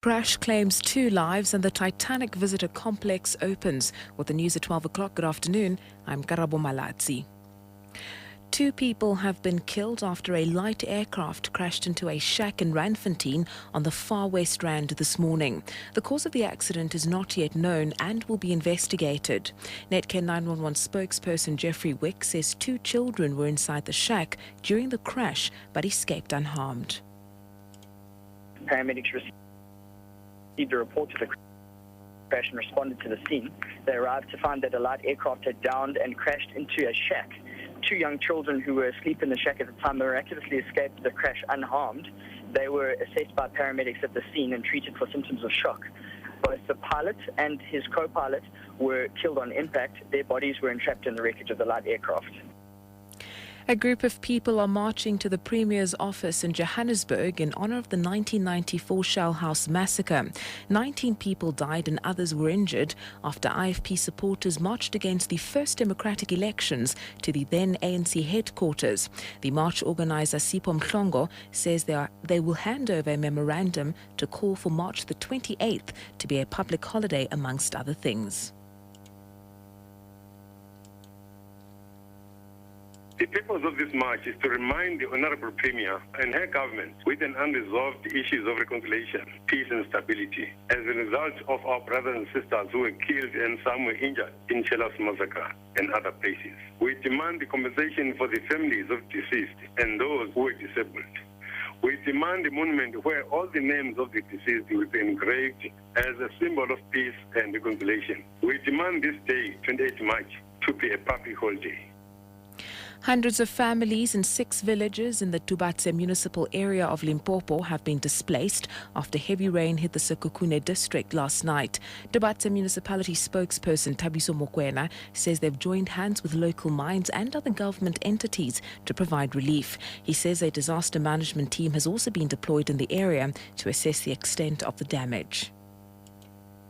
Crash claims 2 lives and the Titanic visitor complex opens. With the news at 12 o'clock, good afternoon. I'm Karabo Malatsi. 2 people have been killed after a light aircraft crashed into a shack in Randfontein on the far west rand this morning. The cause of the accident is not yet known and will be investigated. Netcare 911 spokesperson Jeffrey Wick says 2 children were inside the shack during the crash but escaped unharmed. Paramedics received a report of the crash and responded to the scene. They arrived to find that a light aircraft had downed and crashed into a shack. 2 young children who were asleep in the shack at the time miraculously escaped the crash unharmed. They were assessed by paramedics at the scene and treated for symptoms of shock. Both the pilot and his co-pilot were killed on impact. Their bodies were entrapped in the wreckage of the light aircraft. A group of people are marching to the Premier's office in Johannesburg in honor of the 1994 Shell House massacre. 19 people died and others were injured after IFP supporters marched against the first democratic elections to the then ANC headquarters. The march organizer Sipho Mhlongo says they will hand over a memorandum to call for March the 28th to be a public holiday amongst other things. The purpose of this march is to remind the Honourable Premier and her government with an unresolved issues of reconciliation, peace and stability as a result of our brothers and sisters who were killed and some were injured in Shell House massacre and other places. We demand the compensation for the families of deceased and those who were disabled. We demand a monument where all the names of the deceased will be engraved as a symbol of peace and reconciliation. We demand this day, 28 March, to be a public holiday. Hundreds of families in 6 villages in the Tubatse municipal area of Limpopo have been displaced after heavy rain hit the Sekhukhune district last night. Tubatse municipality spokesperson Thabiso Mokoena says they've joined hands with local mines and other government entities to provide relief. He says a disaster management team has also been deployed in the area to assess the extent of the damage.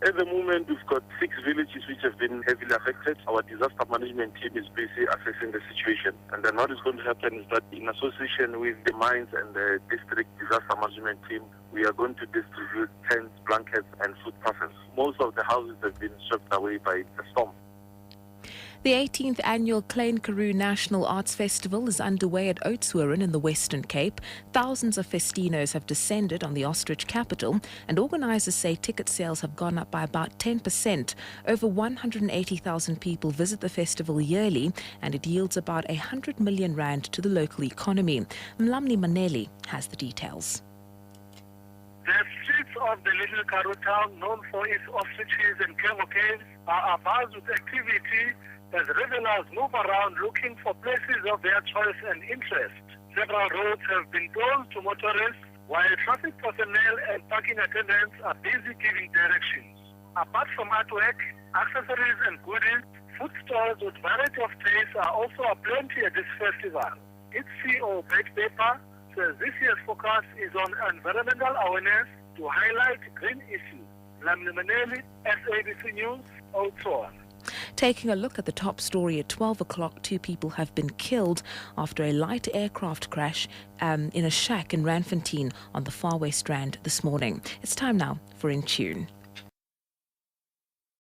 At the moment, we've got 6 villages which have been heavily affected. Our disaster management team is busy assessing the situation. And then what is going to happen is that in association with the mines and the district disaster management team, we are going to distribute tents, blankets and food parcels. Most of the houses have been swept away by the storm. The 18th annual Klein Karoo National Arts Festival is underway at Oudtshoorn in the Western Cape. Thousands of festinos have descended on the ostrich capital, and organisers say ticket sales have gone up by about 10%. Over 180,000 people visit the festival yearly, and it yields about 100 million rand to the local economy. Mlamli Maneli has the details. The streets of the little Karoo town, known for its ostriches and camel caves, are abuzz with activity as revelers move around looking for places of their choice and interest. Several roads have been closed to motorists, while traffic personnel and parking attendants are busy giving directions. Apart from artwork, accessories and goodies, food stalls with variety of tastes are also aplenty at this festival. Its CEO, Brett Paper, says this year's focus is on environmental awareness to highlight green issues. Lamni Maneli, SABC News, Oudtshoorn. Taking a look at the top story at 12 o'clock, 2 people have been killed after a light aircraft crash in a shack in Randfontein on the far west rand this morning. It's time now for In Tune.